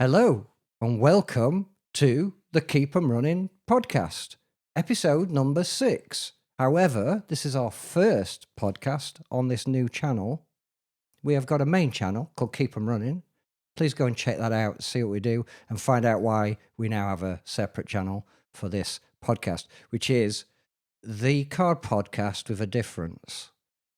Hello and welcome to the Keep 'em Running podcast, episode number 6. However, this is our first podcast on this new channel. We have got a main channel called Keep 'em Running. Please go and check that out, see what we do, and find out why we now have a separate channel for this podcast, which is the card podcast with a difference.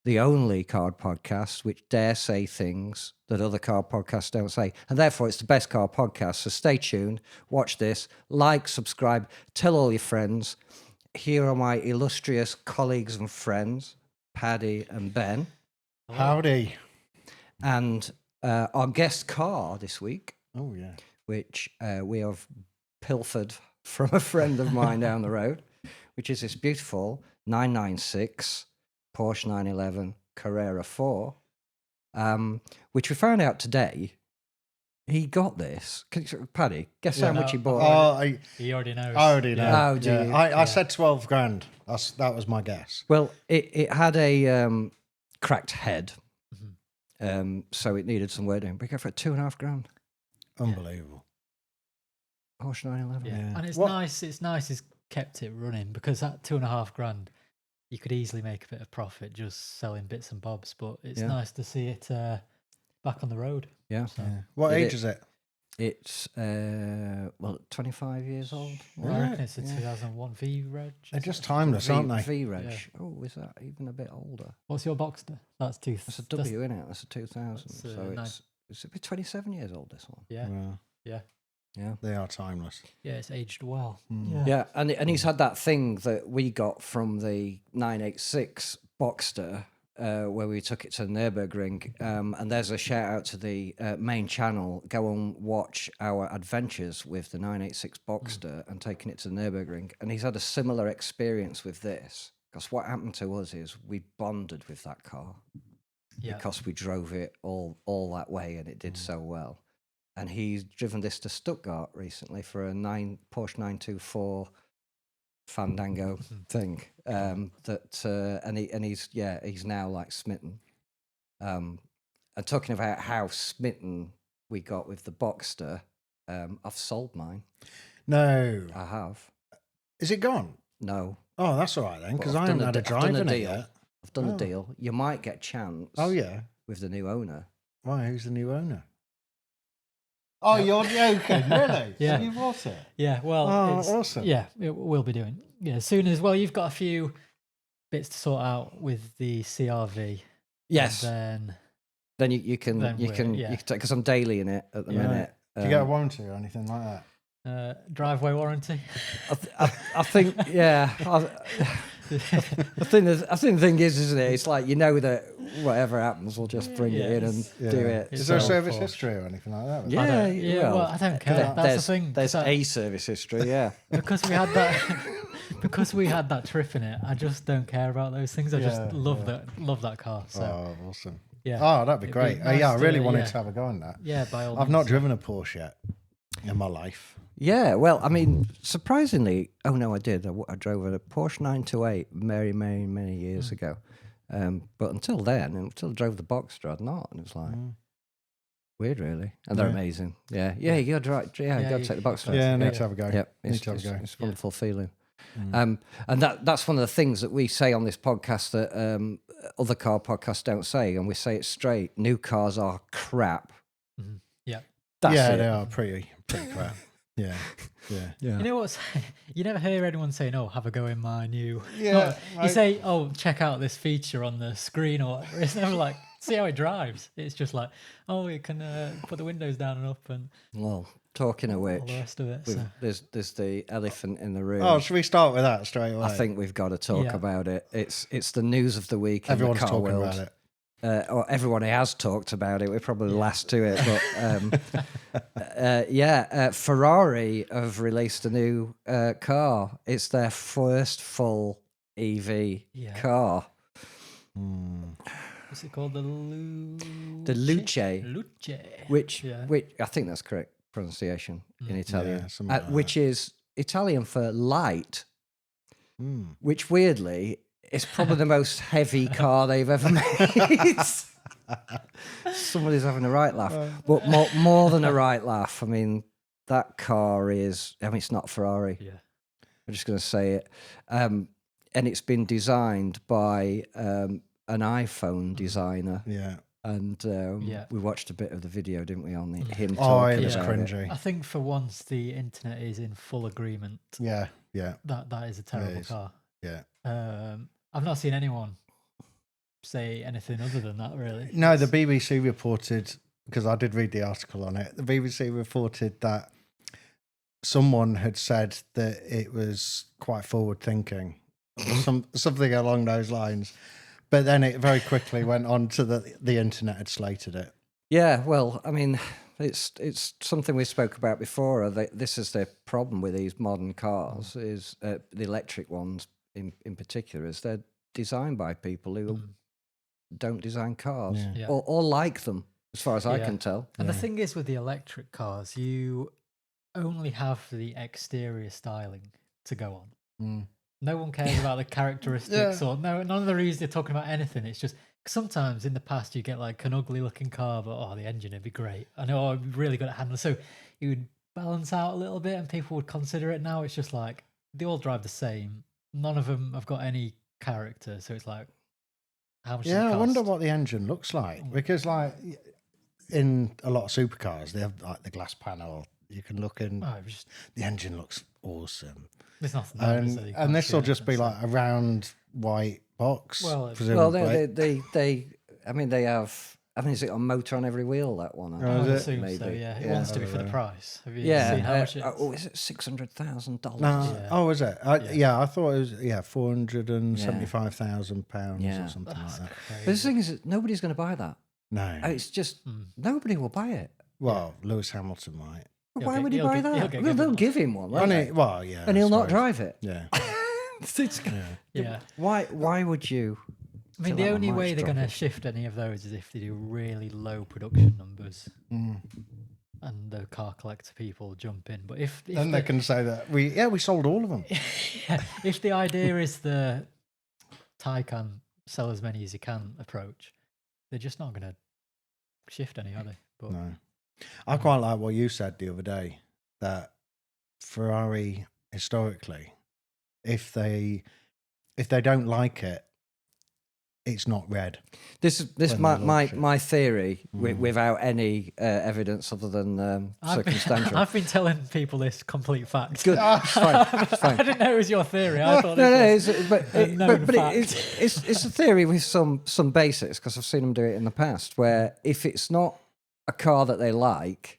The only card podcast which dare say things that other card podcasts don't say. And therefore, it's the best card podcast. So stay tuned, watch this, like, subscribe, tell all your friends. Here are my illustrious colleagues and friends, Paddy and Ben. Howdy. And our guest car this week, Oh, yeah. which we have pilfered from a friend of mine down the road, which is this beautiful 996 Porsche 911 Carrera 4, which we found out today. He got this. Paddy, guess how much he bought? He already knows. I already know. Yeah. Oh, do you? I said 12 grand. That was my guess. Well, it had a cracked head, so it needed some work doing. We go for $2.5 grand. Unbelievable. Porsche 911. Yeah. And it's nice. It's nice he's kept it running, because that $2.5 grand, you could easily make a bit of profit just selling bits and bobs. But it's nice to see it back on the road. Yeah. So. Yeah. What age is it? It's 25 years old. I reckon it's a 2001 V Reg. They're just timeless, aren't they? V Reg. Oh, is that even a bit older? What's your Boxster? That's two. That's a W, isn't it? That's a 2000. So it's 27 years old, this one. Yeah. Well, Yeah. they are timeless. Yeah, it's aged well. Yeah, and he's had that thing that we got from the 986 Boxster, where we took it to the Nürburgring. And there's a shout out to the main channel. Go and watch our adventures with the 986 Boxster and taking it to the Nürburgring. And he's had a similar experience with this. Because what happened to us is we bonded with that car. Yeah. Because we drove it all that way and it did so well. And he's driven this to Stuttgart recently for a Porsche 924 Fandango thing. He's now like smitten. And talking about how smitten we got with the Boxster, I've sold mine. No. I have. Is it gone? No. Oh, that's all right then, because Well, I haven't had a drive in it yet. I've done a deal. You might get a chance. Oh, yeah. With the new owner. Why? Who's the new owner? Oh, you're joking, really? Yeah. So you bought it? Yeah. Well. Awesome. Yeah, we'll be doing. Yeah, as soon as you've got a few bits to sort out with the CRV. Yes. And then you can take, because I'm daily in it at the minute. Do you get a warranty or anything like that? Driveway warranty. I think, yeah. I think the thing is, isn't it? It's like, you know that whatever happens, we'll just bring it in and do it. Is there a service history or anything like that? Yeah, well, I don't care. That's the thing. There's a service history, yeah. Because we had that. Because we had that trip in it, I just don't care about those things. I just love that car. So. Oh, awesome. Yeah. Oh, that'd be great. Nice I really wanted to have a go on that. Yeah, by all means. I've not driven a Porsche yet in my life. Yeah, well, I mean, surprisingly, oh no, I did. I drove a Porsche 928 many years ago. But until then, until I drove the Boxster, I'd not. And it was like, weird, really. And they're amazing. Yeah, you got to drive. Yeah, you got to take the Boxster. Yeah, need to have a go. Yep, it's a wonderful feeling. And that's one of the things that we say on this podcast that other car podcasts don't say, and we say it straight. New cars are crap. Mm-hmm. Yeah. They are pretty crap. Yeah. You know what? You never hear anyone saying, "Oh, have a go in my new." Yeah. You say, "Oh, check out this feature on the screen," or whatever. It's never like, "See how it drives." It's just like, "Oh, you can put the windows down and up," and well, talking of which, all the rest of it. There's the elephant in the room. Oh, should we start with that straight away? I think we've got to talk about it. It's the news of the week. Everyone's in the car talking world. about it. Or everyone has talked about it. We're probably last to it, but Ferrari have released a new car. It's their first full EV car. What's it called? The Luce. Luce. Which I think that's correct pronunciation in Italian. Which is Italian for light. Which weirdly is probably the most heavy car they've ever made. Somebody's having a right laugh, but more than a right laugh. I mean, that car is. I mean, it's not Ferrari. Yeah. I'm just going to say it, and it's been designed by an iPhone designer. Yeah. And we watched a bit of the video, didn't we, on him Oh, talking it was about cringy. I think for once the internet is in full agreement. Yeah, yeah, That is a terrible is. car. yeah. I've not seen anyone say anything other than that, really. No, the BBC reported, because I did read the article on it, the BBC reported that someone had said that it was quite forward thinking, or something along those lines. But then it very quickly went on to the internet had slated it. Yeah, well, I mean, it's something we spoke about before. This is the problem with these modern cars, is the electric ones in particular, is they're designed by people who don't design cars Yeah. or like them, as far as I can tell. And the thing is with the electric cars, you only have the exterior styling to go on. No one cares about the characteristics or none of the reasons they're talking about anything. It's just sometimes in the past you get like an ugly looking car, but the engine would be great. I know I'm really good at handling. So it would balance out a little bit and people would consider it. Now it's just like they all drive the same. None of them have got any character. So it's like, how much does it Yeah, cost? I wonder what the engine looks like, because like in a lot of supercars, they have like the glass panel. You can look in. The engine looks awesome. There's nothing there, is there? You And can't this see will just be anything, like a round white box. Well, presumably. they I mean, they have. I mean, is it a motor on every wheel? That one? I would is it? assume Maybe. so, yeah. It Yeah. wants to be for the price. Have you Yeah. seen how much it is? Is it $600,000? No. Yeah. Oh, is it? Yeah, I thought it was £475,000 Yeah. or something like that. But the thing is, that nobody's going to buy that. No. It's just nobody will buy it. Well, Lewis Hamilton might. Why would he buy that? Well, Well, they'll give him one, won't they? Well, yeah. And I he'll not suppose. drive it. Yeah. Yeah. Why would you? I mean, feel the like I only might way they're drop going to it? shift any of those is if they do really low production numbers and the car collector people jump in. But if Then they can say that we sold all of them. if the idea is the Taycan sell as many as you can approach, they're just not going to shift any, are they? But No. I quite like what you said the other day, that Ferrari historically, if they don't like it, it's not red. This when they launch it. my theory without any evidence other than circumstantial. I've been telling people this complete fact. Good, it's fine. It's fine. I didn't know it was your theory. I thought No, it was known but fact. it's a theory with some basics, because I've seen them do it in the past. Where if it's not a car that they like,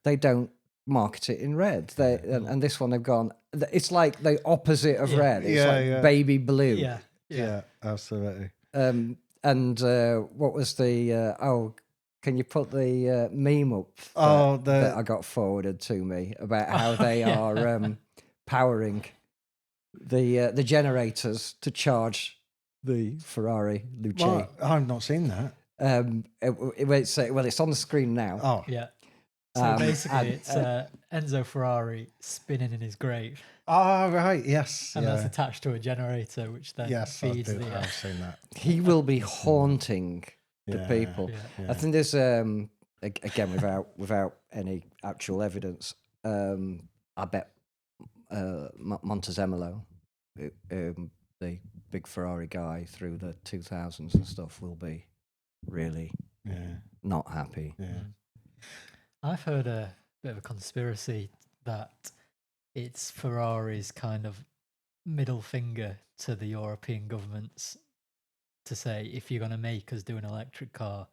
they don't market it in red. And this one they've gone. It's like the opposite of red. It's like baby blue. Yeah, absolutely. And what was the? Can you put the meme up? That I got forwarded to me about how they are powering the generators to charge the Ferrari Luce. Well, I've not seen that. It's on the screen now. Oh, Yeah. So basically, it's Enzo Ferrari spinning in his grave, oh, right, yes, and that's attached to a generator, which then feeds the. I've seen that. He will be haunting the people. Yeah. I think there's again without any actual evidence. I bet Montezemolo, the big Ferrari guy through the 2000s and stuff, will be really not happy. Yeah. I've heard a bit of a conspiracy that it's Ferrari's kind of middle finger to the European governments to say, if you're going to make us do an electric car,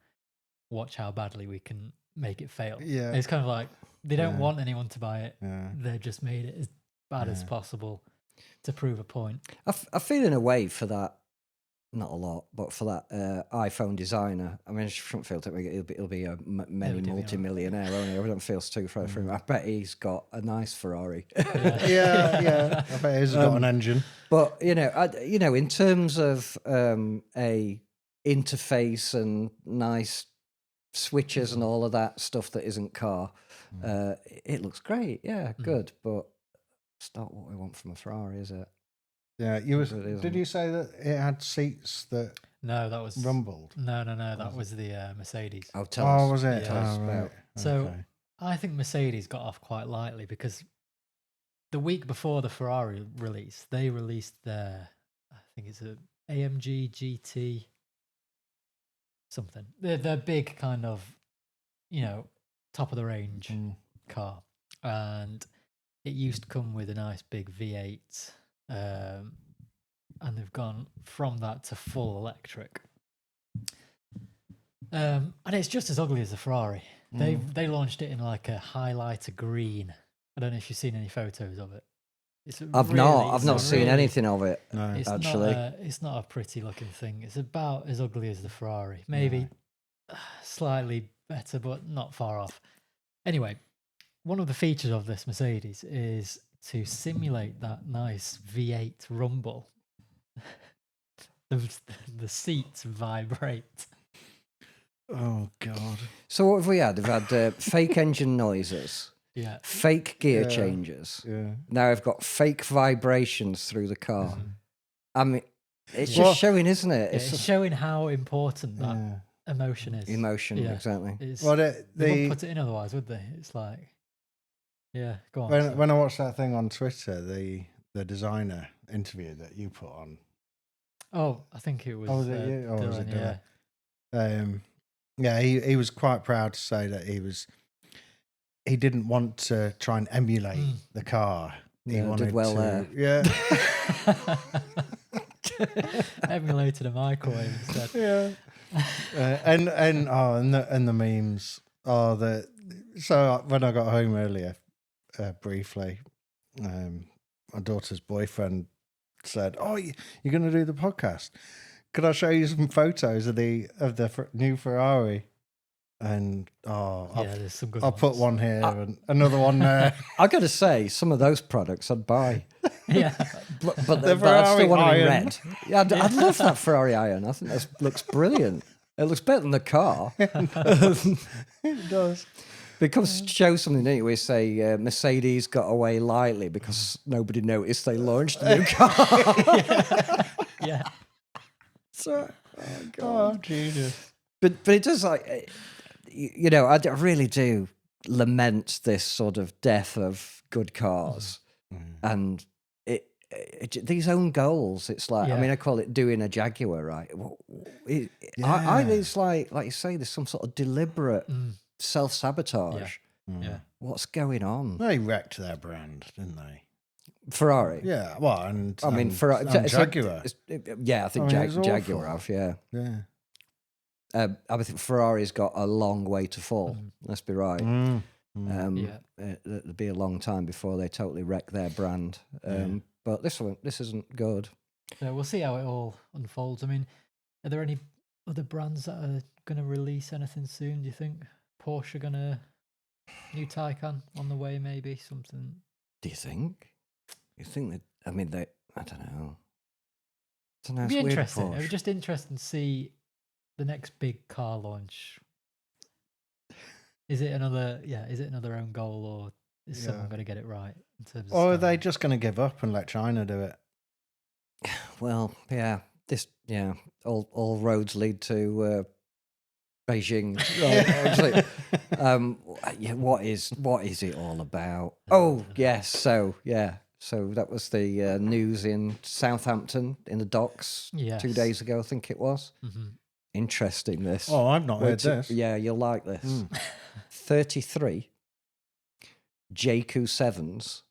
watch how badly we can make it fail. Yeah. It's kind of like they don't want anyone to buy it. Yeah. They've just made it as bad as possible to prove a point. I feel in a way for that, not a lot, but for that iPhone designer. I mean, I shouldn't feel to he'll be a multi-millionaire, won't he? I don't feel too far from him. I bet he's got a nice Ferrari. Yeah. I bet he's got an engine. But in terms of a interface and nice switches and all of that stuff that isn't car, it looks great. Yeah, good, but it's not what we want from a Ferrari, is it? Yeah, did you say that it had seats that? No, that was rumbled. No, that was the Mercedes. Oh, tell us. Was it? Yeah. Tell us Oh, about. right. So Okay. I think Mercedes got off quite lightly because the week before the Ferrari release, they released their, I think it's a AMG GT something. Their big kind of, top of the range car, and it used to come with a nice big V8, and they've gone from that to full electric. And it's just as ugly as the Ferrari. They launched it in like a highlighter green. I don't know if you've seen any photos of it. I've not seen anything of it. No. It's actually. it's not a pretty looking thing. It's about as ugly as the Ferrari. Maybe slightly better, but not far off. Anyway, one of the features of this Mercedes is to simulate that nice V8 rumble. The seats vibrate. Oh God. So what have we had? We've had fake engine noises, fake gear changes. Yeah. Now I've got fake vibrations through the car. I mean, it's just showing, isn't it? It's showing how important that emotion is. Emotion, exactly. Well, they wouldn't put it in otherwise, would they? It's like, go on. When I watched that thing on Twitter, the designer interview that you put on. Oh, I think it was. Was it you? Or was it Dylan, Dylan? He was quite proud to say that he didn't want to try and emulate the car. He wanted did well to, there. Emulated a microwave instead. And the memes are that. So when I got home earlier, briefly, my daughter's boyfriend said, "Oh, you're going to do the podcast? Could I show you some photos of the new Ferrari?" And there's some good I'll ones. put one here and another one there. I got to say, some of those products I'd buy. Yeah, but The I still Ferrari want it in iron. red. Yeah, I'd love that Ferrari iron. I think that looks brilliant. It looks better than the car. It does. Because it shows something, don't you? We say Mercedes got away lightly because nobody noticed they launched a new car. yeah. So, oh God. Oh, Jesus. But it does, like, I really do lament this sort of death of good cars. And these own goals, it's like, I mean, I call it doing a Jaguar, right? It's like you say, there's some sort of deliberate self-sabotage. Yeah. What's going on? They wrecked their brand, didn't they? Ferrari. Yeah, well, and I mean, Ferrari, Jaguar. I think Jaguar have, yeah. Yeah. I think Ferrari's got a long way to fall. Let's be right. It'll be a long time before they totally wreck their brand. But this isn't good. So we'll see how it all unfolds. I mean, are there any other brands that are going to release anything soon? Do you think Porsche gonna new Taycan on the way? Maybe something. Do you think? You think that? I mean, I don't know. It'd be interesting. It would just interesting to see the next big car launch. Is it another own goal, or is someone going to get it right in terms of Or are they just going to give up and let China do it? Well, all roads lead to Beijing. What is it all about? Oh, yes. So that was the news in Southampton in the docks 2 days ago, I think it was. Mm-hmm. Interesting, this. Oh, I've not heard this. Yeah, you'll like this. 33 JQ7s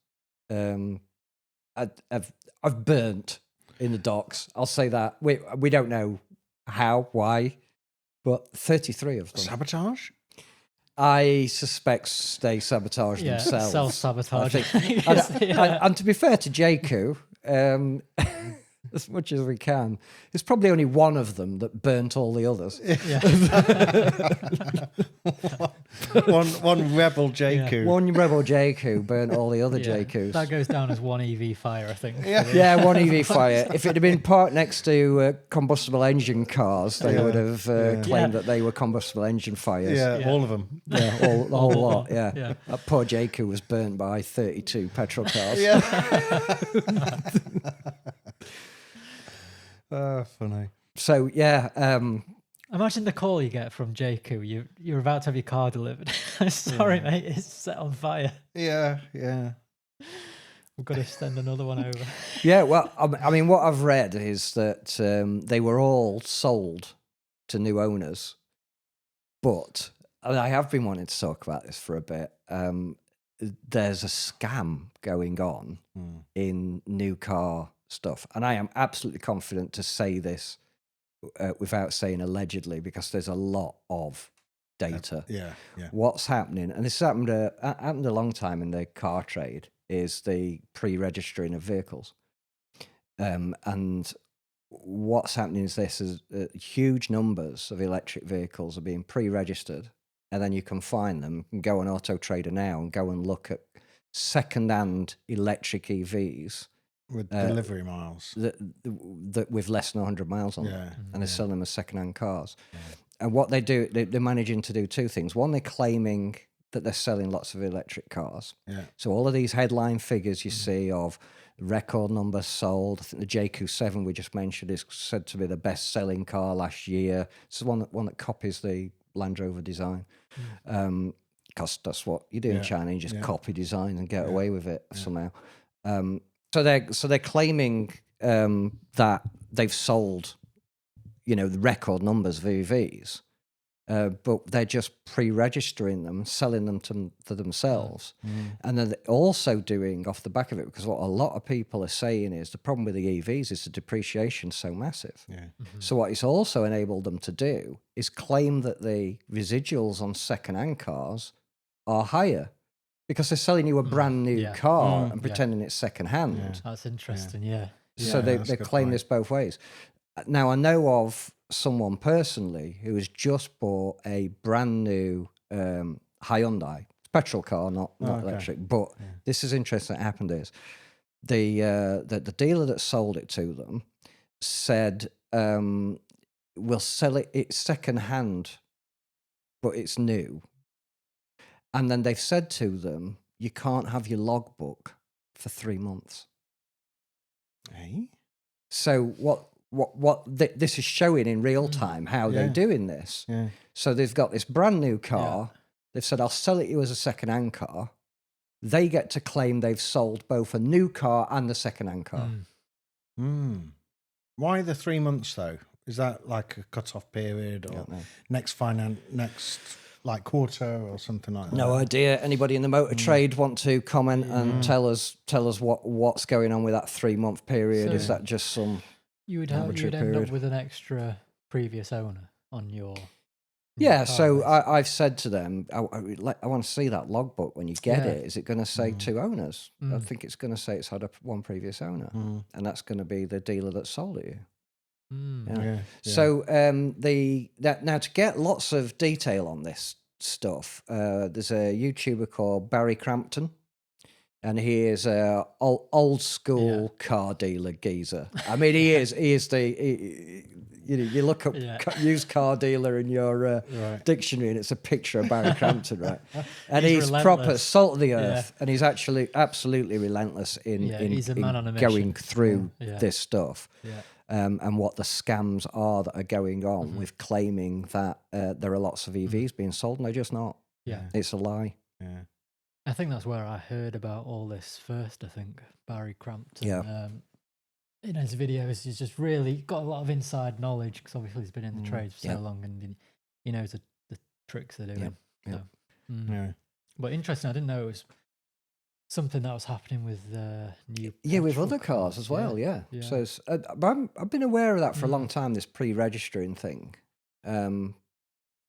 I've burnt in the docks. I'll say that. We don't know how, why, but 33 of them. Sabotage? I suspect they sabotage themselves. Self-sabotage. And to be fair to JQ, as much as we can, there's probably only one of them that burnt all the others. one rebel JQ. One rebel JQ burnt all the other JQs. That goes down as one EV fire, I think. One EV fire. If it had been parked next to combustible engine cars, they would have claimed that they were combustible engine fires. Yeah, all of them. Yeah, the whole lot. Yeah. That poor JQ was burnt by 32 petrol cars. Funny. So yeah, Imagine the call you get from JQ. You're about to have your car delivered. Sorry, mate, it's set on fire. Yeah. We've got to send another one over. yeah. Well, I mean, what I've read is that they were all sold to new owners, but I have been wanting to talk about this for a bit. There's a scam going on in new car stuff, and I am absolutely confident to say this without saying allegedly, because there's a lot of data. Yeah. What's happening, and this happened a long time in the car trade, is the pre-registering of vehicles. And what's happening is this: is huge numbers of electric vehicles are being pre-registered, and then you can find them and go on Auto Trader now and go and look at second-hand electric EVs With delivery miles. that with less than 100 miles on them, and they're selling them as second-hand cars. Yeah. And what they do, they're managing to do two things. One, they're claiming that they're selling lots of electric cars. Yeah. So all of these headline figures you see of record numbers sold. I think the JQ7 we just mentioned is said to be the best-selling car last year. It's the one that copies the Land Rover design. Because that's what you do in China. You just copy designs and get away with it somehow. So they're claiming that they've sold, the record numbers of EVs, but they're just pre-registering them, selling them to themselves, and then they're also doing off the back of it, because what a lot of people are saying is the problem with the EVs is the depreciation's so massive. Yeah. So what it's also enabled them to do is claim that the residuals on second-hand cars are higher, because they're selling you a brand new car and pretending it's second-hand. Yeah. That's interesting, yeah. So they claim this both ways. Now, I know of someone personally who has just bought a brand new Hyundai petrol car, not electric. But this is interesting. What happened is the dealer that sold it to them said, "We'll sell it. It's second hand, but it's new." And then they've said to them, "You can't have your logbook for 3 months." Hey? So this is showing in real time how they're doing this. Yeah. So they've got this brand new car. They've said, "I'll sell it to you as a second-hand car." They get to claim they've sold both a new car and a second-hand car. Why the 3 months though? Is that like a cut-off period, or next like quarter or something like that? No idea. Anybody in the motor trade want to comment and tell us what's going on with that 3 month period? So is that just some you would end up with an extra previous owner on your car, so I've said to them, I want to see that logbook when you get it. Is it going to say 2 owners? I think it's going to say it's had one previous owner, and that's going to be the dealer that sold it you. So now to get lots of detail on this stuff, there's a YouTuber called Barry Crampton, and he is a old school car dealer geezer. I mean, he is you look up used car dealer in your dictionary, and it's a picture of Barry Crampton, right? And he's proper salt of the earth, and he's actually absolutely relentless in he's a man on a mission. going through this stuff. And what the scams are that are going on with claiming that there are lots of EVs being sold, and they're just not. It's a lie. I think that's where I heard about all this first. I think Barry Crampton. In his videos, he's just really got a lot of inside knowledge, because obviously he's been in the trade for so long, and he knows the tricks they're doing. But interesting, I didn't know it was something that was happening with new with other cars as well. So I've been aware of that for a long time, this pre-registering thing.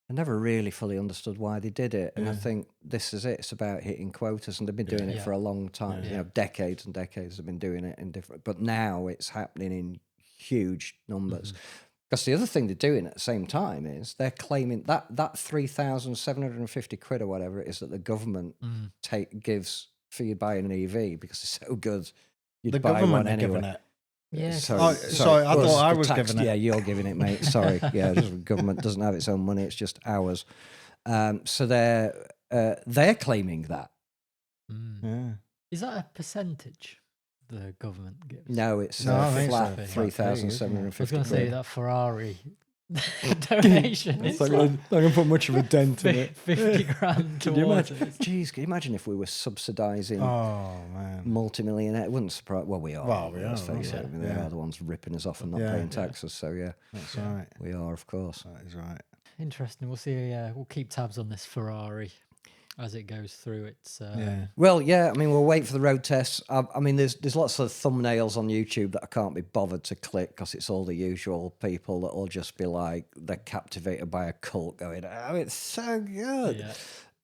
I never really fully understood why they did it, and I think this is it. It's about hitting quotas, and they've been doing it for a long time. Decades and decades they've been doing it in different, but now it's happening in huge numbers. Because the other thing they're doing at the same time is they're claiming that 3,750 quid or whatever it is that the government gives for you buying an EV, because it's so good. You'd the buy government one anyway. Giving it. Yeah. Sorry, I thought I was giving it. Yeah, you're giving it, mate. Sorry. Yeah, the government doesn't have its own money; it's just ours. So they're claiming that. Is that a percentage? the government gives. No, it's No, I think flat so. 3,750. I was going to say that Ferrari donation is It's like not going to put much of a dent in it. 50 grand Can you towards imagine? it. Jeez, can you imagine if we were subsidising Oh man. multi-millionaire? It wouldn't surprise. Well, we are. Well, we let's are, face yeah. it. I mean, they Yeah. are the ones ripping us off and not Yeah. paying Yeah. taxes. So yeah, That's right. we are, of course. That is right. Interesting. We'll see. We'll keep tabs on this Ferrari as it goes through its. Yeah. Well, yeah. I mean, we'll wait for the road tests. I mean, there's lots of thumbnails on YouTube that I can't be bothered to click because it's all the usual people that will just be like they're captivated by a cult, going, "Oh, it's so good," Yeah.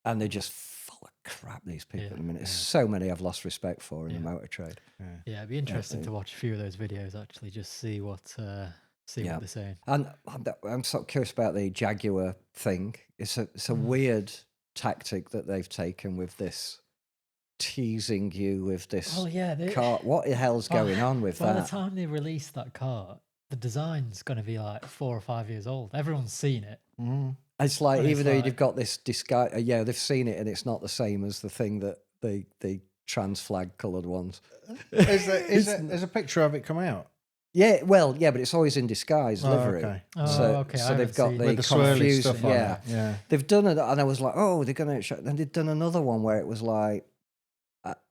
and they're just full of crap. These people Yeah. at the minute. There's so many I've lost respect for in Yeah. the motor trade. Yeah, it'd be interesting to watch a few of those videos. Actually, just see what Yeah. they're saying. And I'm sort of curious about the Jaguar thing. It's a weird tactic that they've taken with this teasing you with this Oh yeah, car. What the hell's going on with by that? the time they release that car, the design's going to be like 4 or 5 years old. Everyone's seen it. It's like, and even it's though like- you've got this disguise, yeah, they've seen it and it's not the same as the thing that the trans flag coloured ones. Is there's a picture of it come out? Yeah, well, yeah, but it's always in disguise livery. Okay. Oh, So, okay. I so they've haven't got seen the it. With the swirly confusing, stuff on yeah. it. Yeah. They've done it, and I was like, oh, they're going to. Then they'd done another one where it was like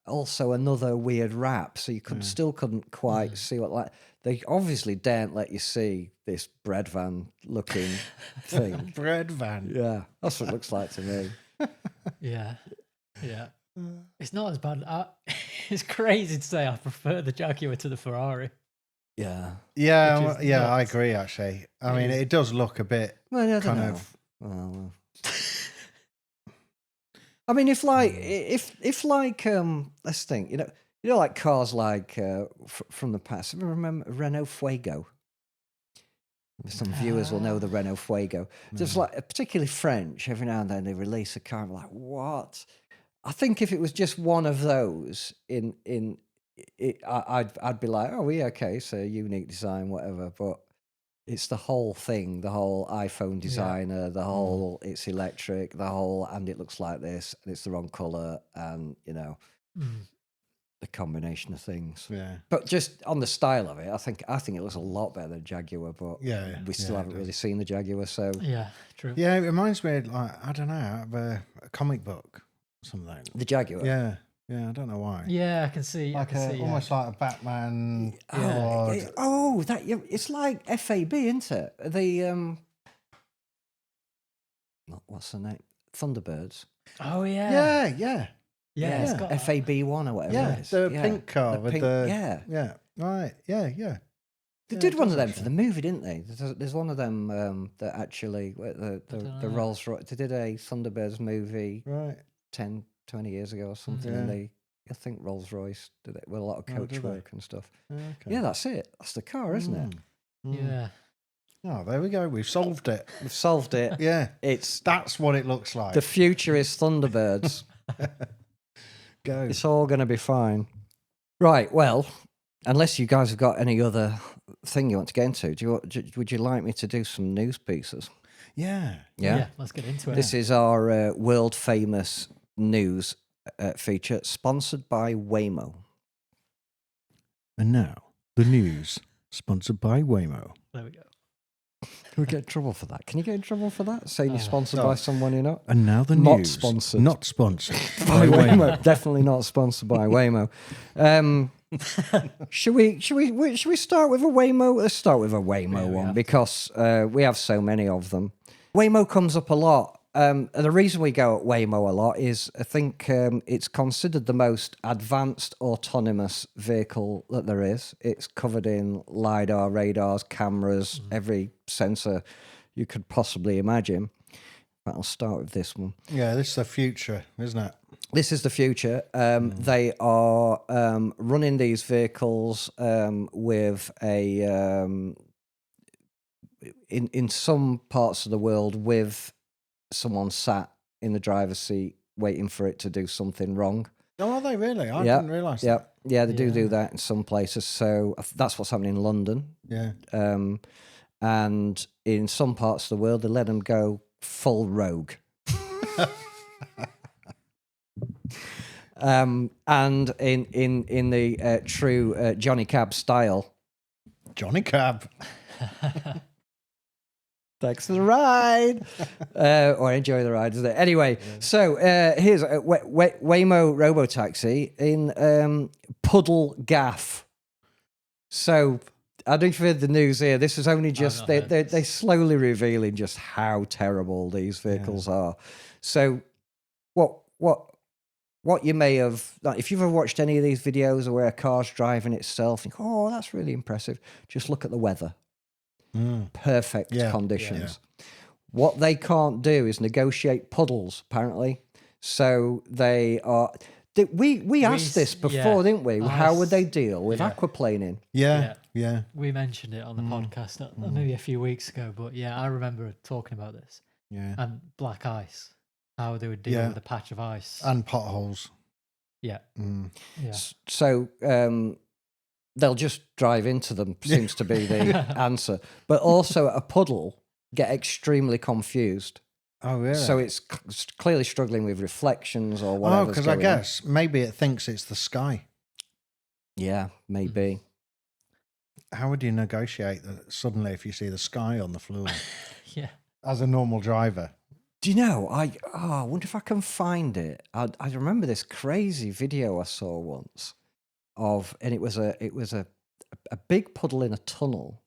also another weird rap, so you still couldn't quite see what. Like, they obviously daren't let you see this bread van looking thing. Bread van. Yeah, that's what it looks like to me. Yeah, yeah. It's not as bad. It's crazy to say I prefer the Jaguar to the Ferrari. Yeah. Yeah, Which is yeah, I nuts. agree. Actually, I mean, it does look a bit Well, I don't kind know. of. Well, I mean, if like let's think, you know, like cars like from the past. Remember Renault Fuego? Some viewers will know the Renault Fuego. Just like particularly French. Every now and then they release a car. And we're like, what? I think if it was just one of those I'd be like, oh yeah, okay, so unique design, whatever. But it's the whole thing, the whole iPhone designer, the whole it's electric, the whole and it looks like this and it's the wrong color, and the combination of things. Yeah. But just on the style of it, I think it looks a lot better than Jaguar. But Yeah, we still yeah, it haven't does. really seen the Jaguar, so Yeah, true. Yeah, it reminds me, like, I don't know, of a comic book or something. the Jaguar. Yeah, yeah, I don't know why. Yeah, I can see. Like almost like a Batman. Oh, squad. it's like FAB, isn't it? The what's the name? Thunderbirds. Oh yeah, Yeah, yeah, yeah. It's got FAB1 or whatever yeah. it is. The Yeah. pink car The with pink- the yeah. right, yeah. They Yeah, did it one does of them for actually. the movie, didn't they? There's one of them that actually the dunno. Rolls Royce. They did a Thunderbirds movie Right. 10, 20 years ago or something, Yeah. and I think Rolls Royce did it with a lot of Oh, coach did they? work and stuff. Okay. Yeah, that's it. That's the car, isn't it? yeah. Oh, there we go. We've solved it. We've solved it. Yeah, It's that's what it looks like. the future is Thunderbirds. Go. It's all going to be fine. Right. Well, unless you guys have got any other thing you want to get into, would you like me to do some news pieces? Yeah. Yeah. Let's get into it. This is our world famous news feature, sponsored by Waymo. And now the news, sponsored by Waymo. There we go. Can we get in trouble for that? Can you get in trouble for that? Saying you're sponsored no. by someone you're not? And now the Not news, sponsored. not sponsored By Waymo. Definitely not sponsored by Waymo. Should we start with a Waymo? Let's start with a Waymo we one have to. because we have so many of them. Waymo comes up a lot. And the reason we go at Waymo a lot is I think it's considered the most advanced autonomous vehicle that there is. It's covered in LiDAR, radars, cameras, every sensor you could possibly imagine. But I'll start with this one. Yeah, this is the future, isn't it? This is the future. They are running these vehicles with a in some parts of the world with someone sat in the driver's seat waiting for it to do something wrong. Oh, are they really? I Yeah, didn't realise Yeah, that. yeah, they do Yeah. that in some places. So that's what's happening in London. Yeah. And in some parts of the world, they let them go full rogue. And in the true Johnny Cab style. Johnny Cab. Thanks for the ride. Or enjoy the ride, isn't it? Anyway, so here's Waymo Robotaxi in Puddle Gaff. So I don't know if you've heard the news here. This is only just, they're slowly revealing just how terrible these vehicles are. So what you may have, like, if you've ever watched any of these videos where a car's driving itself, think, oh, that's really impressive. Just look at the weather. Perfect conditions. What they can't do is negotiate puddles, apparently. So they are. We asked this before, didn't we? How would they deal with aquaplaning? Yeah. We mentioned it on the podcast maybe a few weeks ago, but I remember talking about this. Yeah. And black ice, how they would deal with a patch of ice and potholes. Yeah. Yeah. So they'll just drive into them, seems to be the answer. But also a puddle, get extremely confused. Oh, really? So it's clearly struggling with reflections or whatever. Oh, because I guess maybe it thinks it's the sky. Yeah, maybe. How would you negotiate that suddenly if you see the sky on the floor? As a normal driver. Do you know, I wonder if I can find it. I remember this crazy video I saw once and it was a big puddle in a tunnel.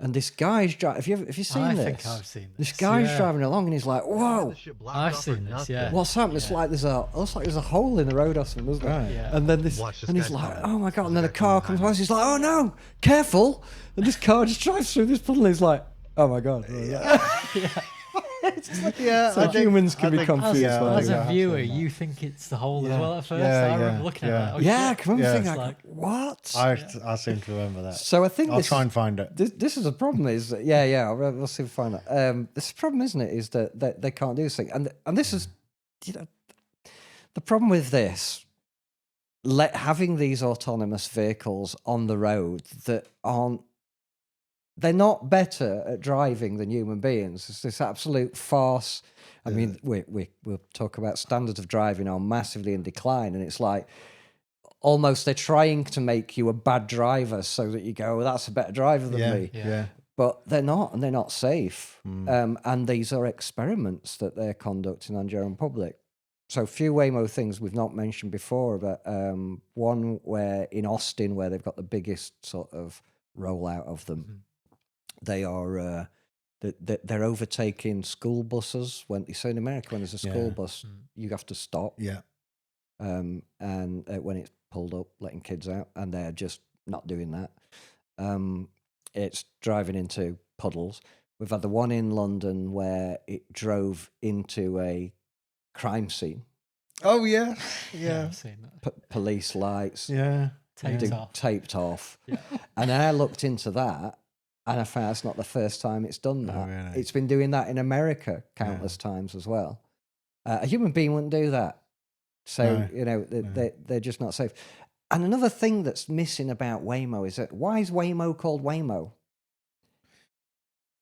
And this guy's driving. Have you seen this? I think I've seen this. This guy's driving along, and he's like, "Whoa, I've seen this. Yeah. What's happened? It's like there's a hole in the road or something, doesn't it? Right. Yeah. And then and he's like, "Oh my god!" And then a car comes by. He's like, "Oh no, careful!" And this car just drives through this puddle. And he's like, "Oh my god!" So humans can be confused. As a viewer, you think it's the hole as well at first. I remember looking at that. I can remember thinking like, what? I seem to remember that. So I think I'll try and find it. This is the problem. Is that, we'll see if we find it. This is the problem, isn't it? Is that they can't do this thing, and this is, the problem with this. Having these autonomous vehicles on the road that aren't. They're not better at driving than human beings. It's this absolute farce. I mean, we'll talk about standards of driving are massively in decline, and it's like almost they're trying to make you a bad driver so that you go, well, that's a better driver than me. Yeah. But they're not, and they're not safe. And these are experiments that they're conducting on general public. So a few Waymo things we've not mentioned before, but one where in Austin, where they've got the biggest sort of rollout of them. They are they're overtaking school buses. When in America, when there's a school bus, you have to stop. Yeah. And when it's pulled up, letting kids out, and they're just not doing that. It's driving into puddles. We've had the one in London where it drove into a crime scene. Oh yeah. I've seen that. Police lights. Yeah. Taped off. Yeah. And I looked into that. And I found it's not the first time it's done that. Oh, really? It's been doing that in America countless times as well. A human being wouldn't do that. So, they're just not safe. And another thing that's missing about Waymo is that why is Waymo called Waymo?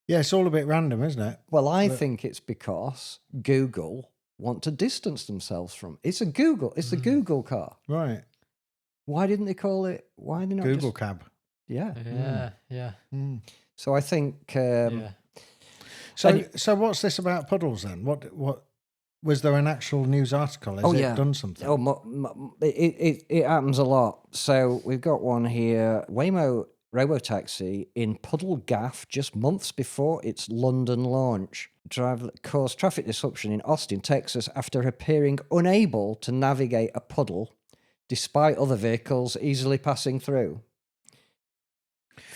Yeah, it's all a bit random, isn't it? Well, I think it's because Google want to distance themselves from it's a Google car. Right. Why didn't they call it? Why did they not Google Cab? Yeah. Yeah. So I think. So what's this about puddles then? What was there an actual news article? Has it done something? It happens a lot. So we've got one here: Waymo Robotaxi in Puddle Gaff just months before its London launch. Driver caused traffic disruption in Austin, Texas, after appearing unable to navigate a puddle, despite other vehicles easily passing through.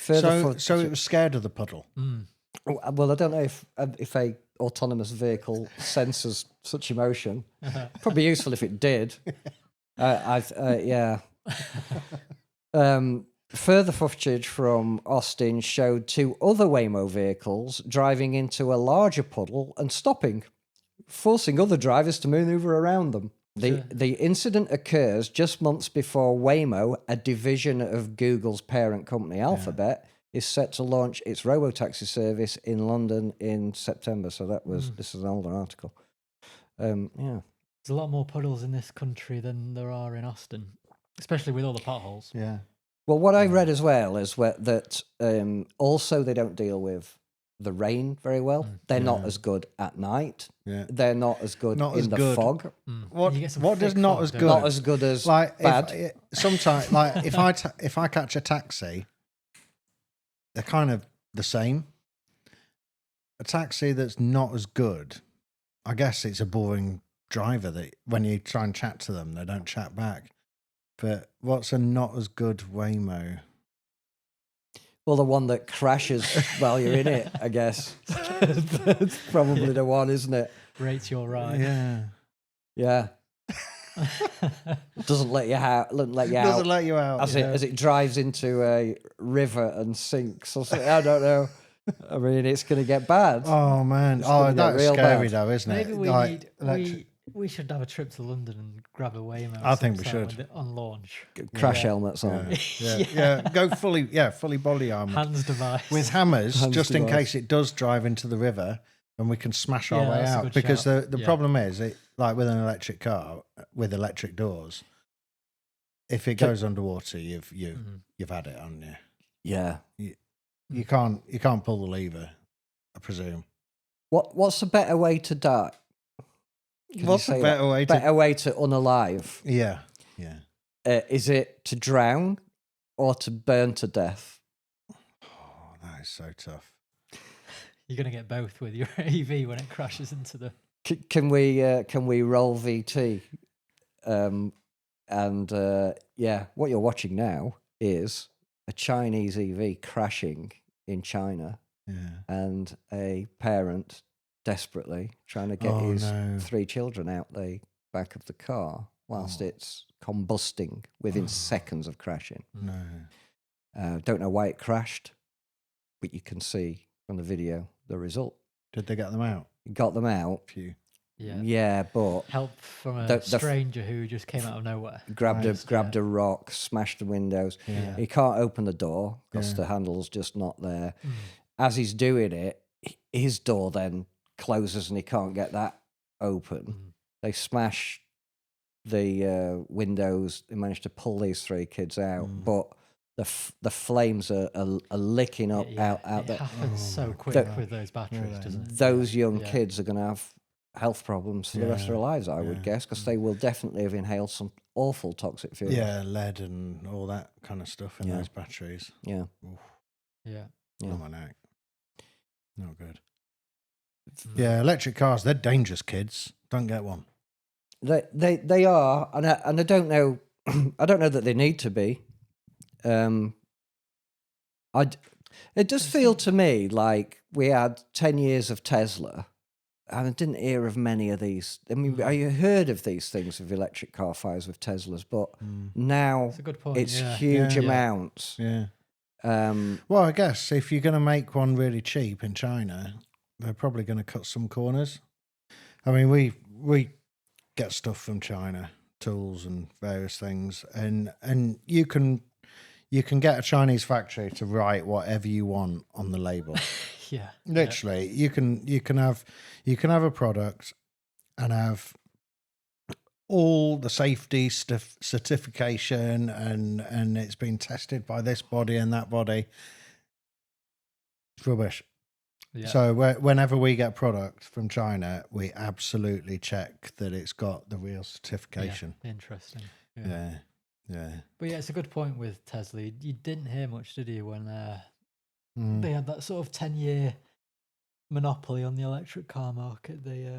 So it was scared of the puddle. Well, I don't know if a autonomous vehicle senses such emotion. Probably useful if it did. Further footage from Austin showed two other Waymo vehicles driving into a larger puddle and stopping, forcing other drivers to maneuver around them. The incident occurs just months before Waymo, a division of Google's parent company Alphabet, is set to launch its robotaxi service in London in September. So this is an older article. There's a lot more puddles in this country than there are in Austin, especially with all the potholes. Yeah. Well, what I read as well is that also they don't deal with the rain very well. They're not as good at night. Yeah. They're not as good Not in as the good. fog. What You get some what does thick not fog, as don't good? you? Not as good as Like bad. Sometimes, like if I catch a taxi, they're kind of the same. A taxi that's not as good, I guess it's a boring driver that when you try and chat to them, they don't chat back. But what's a not as good Waymo? Well, the one that crashes while you're in it, I guess. That's probably the one, isn't it? Rates your ride. Yeah. Yeah. Doesn't let you out. Doesn't let you Doesn't out let you out. as it drives into a river and sinks or something. I don't know. I mean, it's going to get bad. Oh man! It's gonna get That's real scary bad. though, isn't it? Maybe we Like, need we should have a trip to London and grab a Waymo. I think we sometime should. on launch. Crash Yeah. helmets on. Yeah. Go fully body armored Hands device. with hammers, Hands just in device. case it does drive into the river, and we can smash our Yeah, way that's a out. good Because shout. the Yeah. problem is, like with an electric car with electric doors, if it goes underwater, you've had it, haven't you? Yeah. You can't pull the lever, I presume. What's a better way to die? Can you What's a say better that? way to? Better way to unalive? Yeah. Is it to drown or to burn to death? Oh, that is so tough. You're gonna get both with your AV when it crashes into the. Can we roll VT? What you're watching now is a Chinese EV crashing in China, Yeah. and a parent desperately trying to get Oh, his no. 3 children out the back of the car whilst it's combusting within seconds of crashing. No. Don't know why it crashed, but you can see from the video the result. Did they get them out? Got them out. Phew. Yeah, but Help from a The- stranger who just came out of nowhere. grabbed a rock, smashed the windows. Yeah. He can't open the door because Yeah. the handle's just not there. As he's doing it, his door then closes and he can't get that open. They smash the windows. They managed to pull these 3 kids out, but the flames are licking up out It there. happens so quick That- with those batteries, doesn't it? Those young Yeah. kids are going to have health problems for the rest of their lives, I would guess, because they will definitely have inhaled some awful toxic fumes. Yeah, lead and all that kind of stuff in those batteries. Yeah. Yeah. Oh my neck. Not good. Yeah, electric cars, they're dangerous, kids. Don't get one. They are, and I don't know. I don't know that they need to be. It does feel to me like we had 10 years of Tesla, and I didn't hear of many of these. I mean, I heard of these things with electric car fires with Teslas, but now That's a good point. it's yeah. huge Yeah. amounts. Yeah. Um, Well, I guess if you're going to make one really cheap in China, they're probably going to cut some corners. I mean, we get stuff from China, tools and various things, and you can get a Chinese factory to write whatever you want on the label. Yeah. Literally, you can have a product and have all the safety stuff, certification, and it's been tested by this body and that body. It's rubbish. Yeah. So whenever we get product from China, we absolutely check that it's got the real certification. Yeah. Interesting. Yeah. But yeah, it's a good point with Tesla. You didn't hear much, did you, when they had that sort of 10-year monopoly on the electric car market? They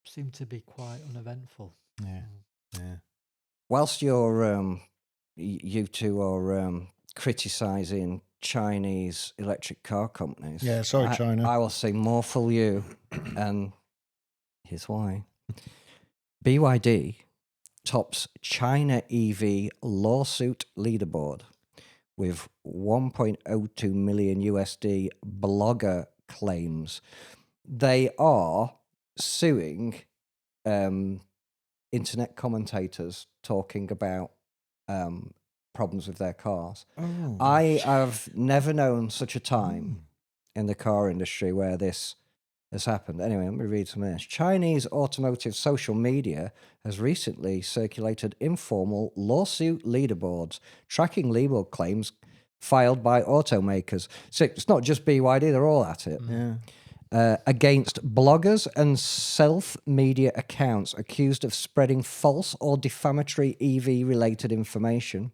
seemed to be quite uneventful. Yeah. whilst you two are criticising Chinese electric car companies. Yeah, sorry, China. I will say more for you, and here's why. BYD tops China EV lawsuit leaderboard with 1.02 million USD blogger claims. They are suing internet commentators talking about problems with their cars. Oh, I have never known such a time in the car industry where this has happened. Anyway, let me read some of this. Chinese automotive social media has recently circulated informal lawsuit leaderboards tracking legal claims filed by automakers. So it's not just BYD, they're all at it. Against bloggers and self-media accounts accused of spreading false or defamatory EV-related information.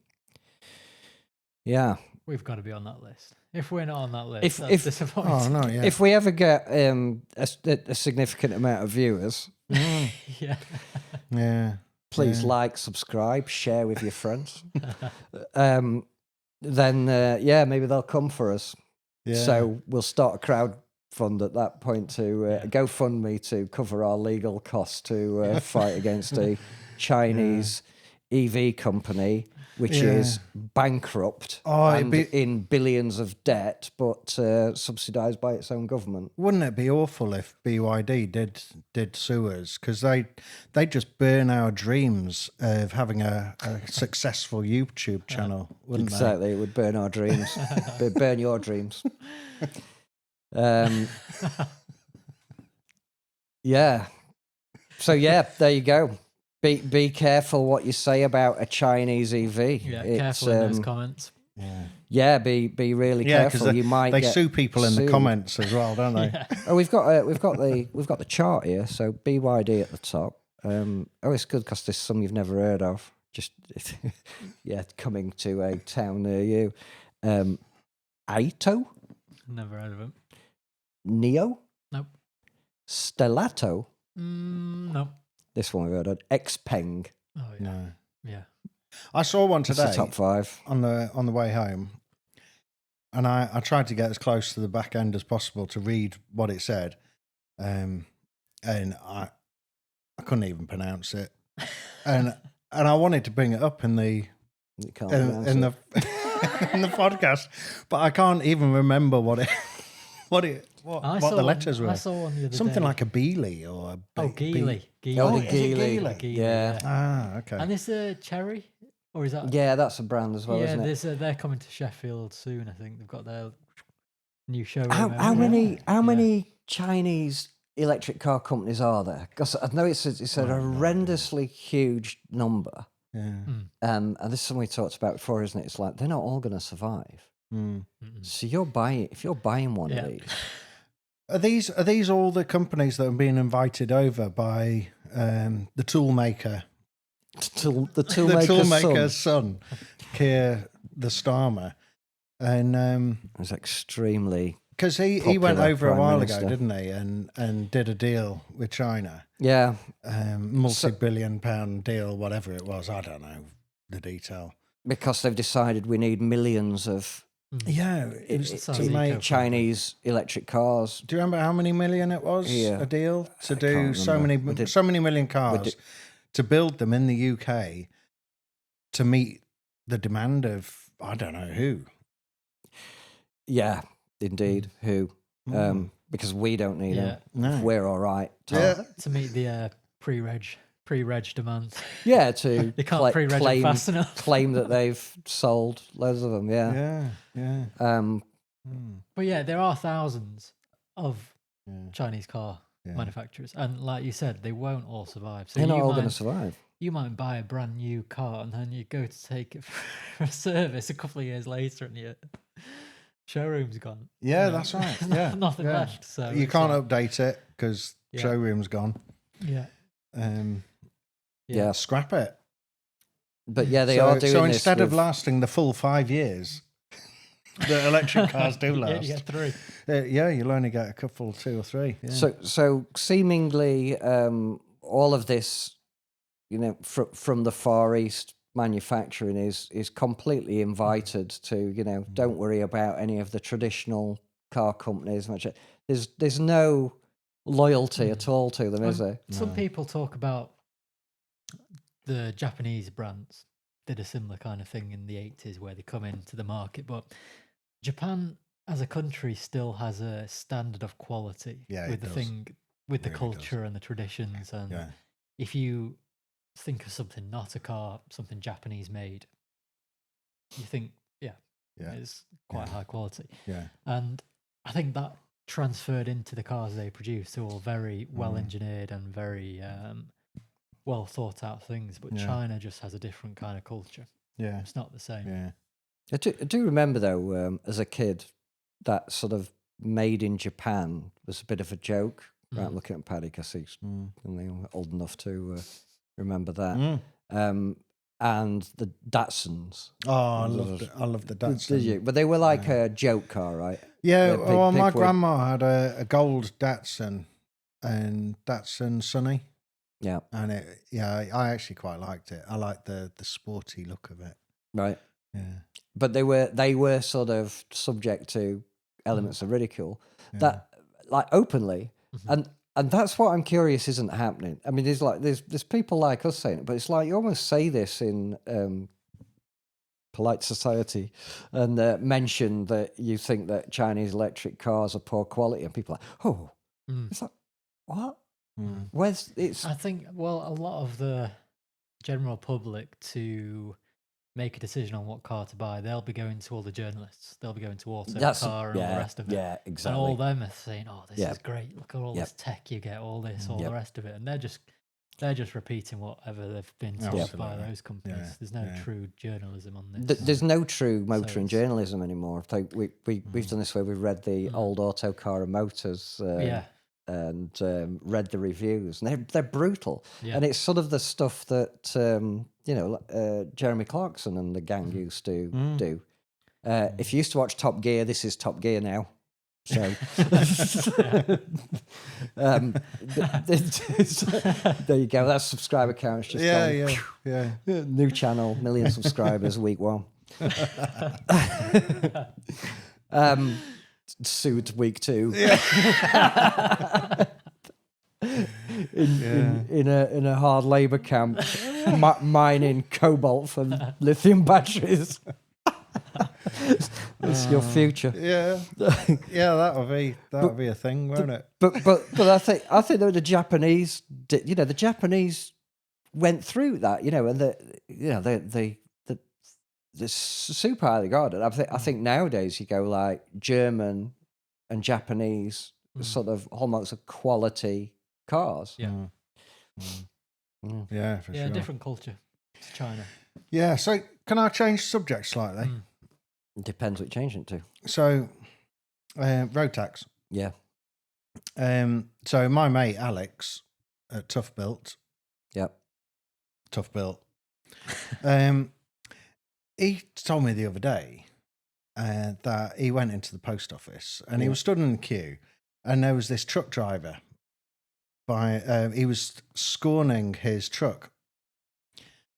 Yeah. We've got to be on that list. If we're not on that list, that's disappointing. Oh, no, yeah. If we ever get a significant amount of viewers, Yeah. Yeah. please like, subscribe, share with your friends. Then, maybe they'll come for us. Yeah. So we'll start a crowdfund at that point to GoFundMe to cover our legal costs to fight against a Chinese EV company, which is bankrupt and in billions of debt, but subsidised by its own government. Wouldn't it be awful if BYD did sue us? Because they just burn our dreams of having a successful YouTube channel, wouldn't Exactly, it would burn our dreams. Burn your dreams. Yeah. So there you go. Be careful what you say about a Chinese EV. Yeah, careful in those comments. Yeah, be really careful. You might they get sue people in the comments as well, don't they? Oh, we've got the chart here. So BYD at the top. It's good because there's some you've never heard of. Just coming to a town near you. Aito, Never heard of him. Neo, Nope. Stellato. Nope. This one we've heard of. Xpeng. Oh yeah. No. Yeah. I saw one That's today the top 5 on the way home, and I tried to get as close to the back end as possible to read what it said, and I couldn't even pronounce it, and I wanted to bring it up in the You can't in pronounce the in the podcast, but I can't even remember what the letters were. I saw one the other Something day. like a Beely or a Geely. Oh, is it Geely. Geely? Yeah. Ah, okay. And this Cherry, or is that? Yeah, that's a brand as well, isn't it? They're coming to Sheffield soon. I think they've got their new showroom. How many Chinese electric car companies are there? Because I know it's a horrendously huge number. Yeah. And this is something we talked about before, isn't it? It's like they're not all going to survive. So if you're buying one of these, Are these all the companies that are being invited over by the tool maker? the toolmaker's son, Keir the Starmer, and was extremely because he went popular over a Prime while Minister. ago, didn't he? And did a deal with China, yeah. multi-billion-pound deal, whatever it was. I don't know the detail. Because they've decided we need millions of Yeah, it was sounds to make. eco-friendly. Chinese electric cars. Do you remember how many million it was Yeah. a deal to I do can't so remember. many We did- so many million cars to build them in the UK to meet the demand of I don't know who. Yeah, indeed. Who? Because we don't need them. No. We're all right. Tom. Yeah. To meet the pre-reg demands. Yeah, to They can't pre-reg them fast enough. claim that they've sold loads of them. Yeah. Yeah. But yeah, there are thousands of Yeah. Chinese car Yeah. manufacturers, and like you said, they won't all survive. So They're not you all might, going to survive. you might buy a brand new car, and then you go to take it for a service a couple of years later, and your showroom's gone. Yeah, You know, that's right. there's Yeah. nothing Yeah. left. So You it's can't like- update it because Yeah. showroom's gone. Yeah. Yeah. Scrap it. But yeah, they so, are doing so this instead of with- lasting the full 5 years, the electric cars do Yeah, last. you get 3. Yeah, you'll only get a couple, 2 or 3. Yeah. So seemingly all of this, from the Far East manufacturing is completely invited to, don't worry about any of the traditional car companies. There's no loyalty at all to them, is there? Some people talk about the Japanese brands did a similar kind of thing in the 80s where they come into the market, but Japan as a country still has a standard of quality Yeah, with it the does. thing, with the Really culture and the traditions. And Yeah. if you think of something not a car, something Japanese made, you think, Yeah. it's quite high quality. Yeah. And I think that transferred into the cars they produce. They're all very well engineered and very well thought out things. But China just has a different kind of culture. Yeah. It's not the same. Yeah. I do remember though, as a kid, that sort of made in Japan was a bit of a joke. Right, I'm looking at Paddy because he's old enough to remember that. And the Datsuns. Oh, I love the Datsun. Did you? But they were like a joke car, right? Yeah, Big- well, my big wheel. grandma had a gold Datsun and Datsun Sunny. Yeah, And I actually quite liked it. I liked the sporty look of it. right. Yeah. But they were sort of subject to elements of ridicule that, like, openly, and that's what I'm curious isn't happening. I mean, there's people like us saying it, but it's like you almost say this in polite society and mention that you think that Chinese electric cars are poor quality, and people are like, oh, it's like, what? Where's it's? I think, well, a lot of the general public, to make a decision on what car to buy, they'll be going to all the journalists. They'll be going to Autocar and all the rest of it. Yeah, exactly. And all them are saying, "Oh, this is great. Look at all this tech you get, all this, all the rest of it." And they're just repeating whatever they've been told by those companies. Yeah. There's no true journalism on this. There's no true motoring it's- journalism anymore. Like we've done this where we've read the old Autocar and Motors. And read the reviews, and they're brutal. Yeah. And it's sort of the stuff that Jeremy Clarkson and the gang used to do. If you used to watch Top Gear, this is Top Gear now. So there you go. That subscriber count's just gone. New channel, million subscribers, week 1. Sued week 2. In a hard labour camp, mining cobalt for lithium batteries. It's your future. Yeah, that'll be a thing, won't it? But I think that the Japanese, the Japanese went through that, and they're super highly regarded. I think nowadays you go like German and Japanese sort of hallmarks of quality cars. Yeah. Yeah, for sure. Different culture to China. Yeah, so can I change subject slightly? It depends what you're changing it to. So, road tax. Yeah. So my mate Alex at Tough Built. He told me the other day that he went into the post office and he was stood in the queue, and there was this truck driver. He was scorning his truck,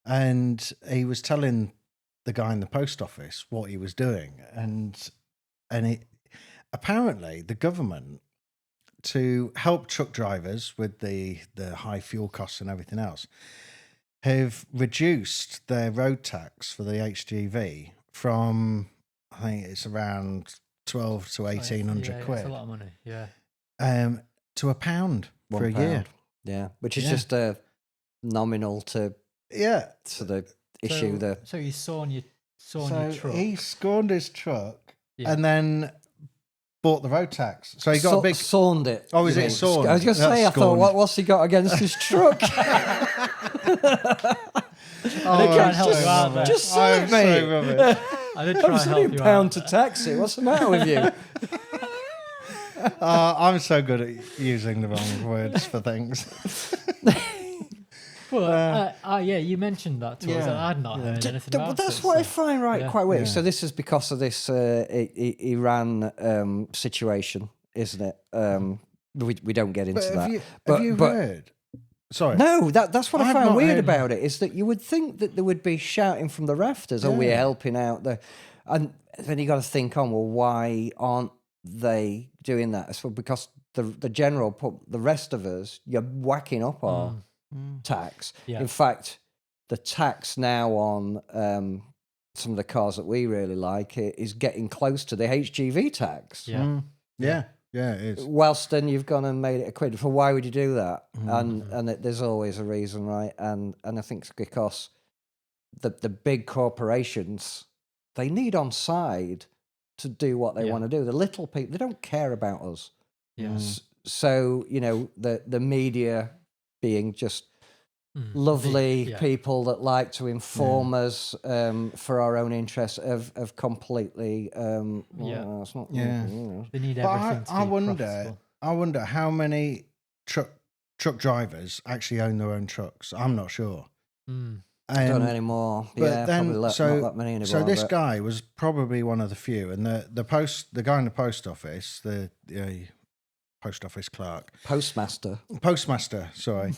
and he was telling the guy in the post office what he was doing, and apparently the government, to help truck drivers with the high fuel costs and everything else, have reduced their road tax for the HGV from, I think it's around 12 to 1,800 quid. It's a lot of money, to £1 for a year. Yeah, which is just nominal to the issue. So you saw your truck. He scorned his truck and then bought the road tax. So he got a big... Sawned it. Oh, is it sawned? I was going to say, I thought, what's he got against his truck? I did try and help you out there. Just say it, mate. I did try and help you £1 out. to tax it. What's the matter with you? I'm so good at using the wrong words for things. Well, you mentioned that to us, and I'd not heard anything about it. That's what I find quite weird. Yeah. So this is because of this Iran situation, isn't it? We don't get into that. Have you heard? Sorry. No, that's what I I've find not weird heard about it, is that you would think that there would be shouting from the rafters, oh, we're helping out. And then you got to think on, well, why aren't they doing that? So because the rest of us, you're whacking up our tax. Yeah. In fact, the tax now on some of the cars that we really like is getting close to the HGV tax. Yeah, it is. Whilst then you've gone and made it a quid. For why would you do that? And there's always a reason, right? And I think it's because the big corporations, they need on side to do what they want to do. The little people, they don't care about us. Yes. So, the media being just lovely people that like to inform us for our own interests have completely it's not They need But everything to be profitable. I wonder how many truck drivers actually own their own trucks. I'm not sure. I don't know anymore. But then, probably not that many anymore. So this but- guy was probably one of the few, and the guy in the post office, the post office clerk, postmaster. Sorry,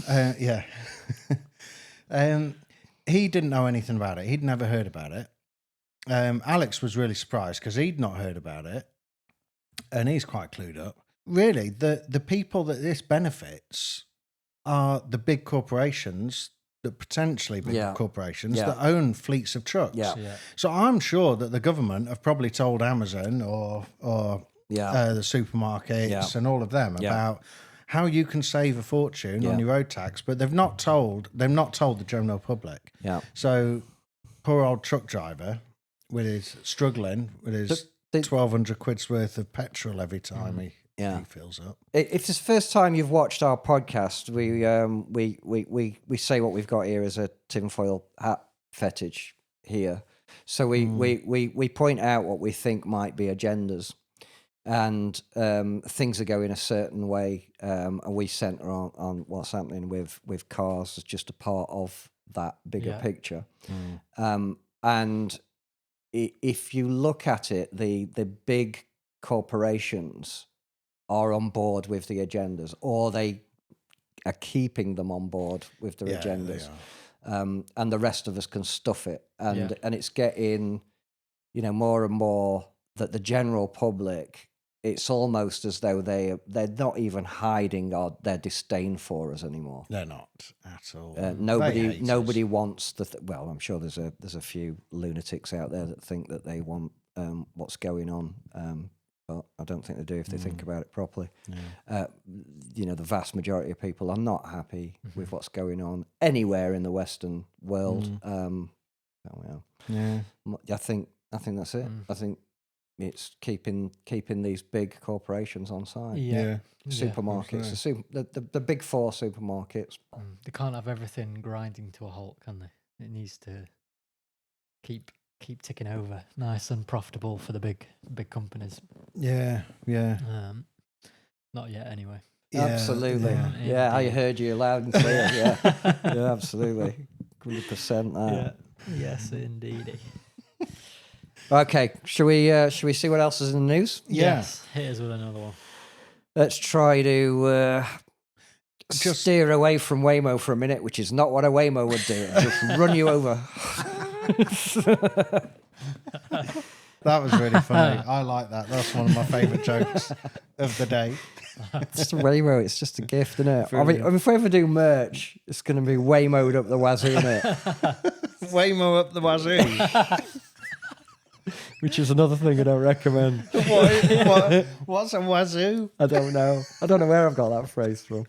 yeah. He didn't know anything about it. He'd never heard about it. Alex was really surprised because he'd not heard about it, and he's quite clued up. Really, the people that this benefits are the big corporations, the potentially big corporations that own fleets of trucks. So I'm sure that the government have probably told Amazon or the supermarkets and all of them about how you can save a fortune on your road tax, but they've not told the general public. So poor old truck driver with his struggling with his 1,200 quid's worth of petrol every time he fills up. If it's the first time you've watched our podcast, we say what we've got here as a tinfoil hat fetish here. So we point out what we think might be agendas, and things are going a certain way, and we centre on what's happening with cars as just a part of that bigger picture. And if you look at it, the big corporations are on board with the agendas, or they are keeping them on board with their agendas, and the rest of us can stuff it, and it's getting, more and more that the general public, it's almost as though they're not even hiding their disdain for us anymore. They're not at all. Nobody wants well, I'm sure there's a few lunatics out there that think that they want what's going on. But I don't think they do if they think about it properly. The vast majority of people are not happy with what's going on anywhere in the Western world. I think that's it. I think it's keeping these big corporations on side. Supermarkets, the big four supermarkets. They can't have everything grinding to a halt, can they? It needs to keep ticking over, nice and profitable for the big companies. Not yet, anyway. Absolutely. I heard you loud and clear. Yeah, absolutely, 100%. That. Yes, indeed. Okay, should we see what else is in the news? Yes, hit us with another one. Let's try to just steer away from Waymo for a minute, which is not what a Waymo would do. Just run you over. That was really funny. I like that. That's one of my favourite jokes of the day. It's Waymo. It's just a gift, isn't it? I mean, if we ever do merch, it's going to be Waymo'd up the wazoo, isn't it? Waymo up the wazoo. Which is another thing I don't recommend. What's a wazoo? I don't know. I don't know where I've got that phrase from.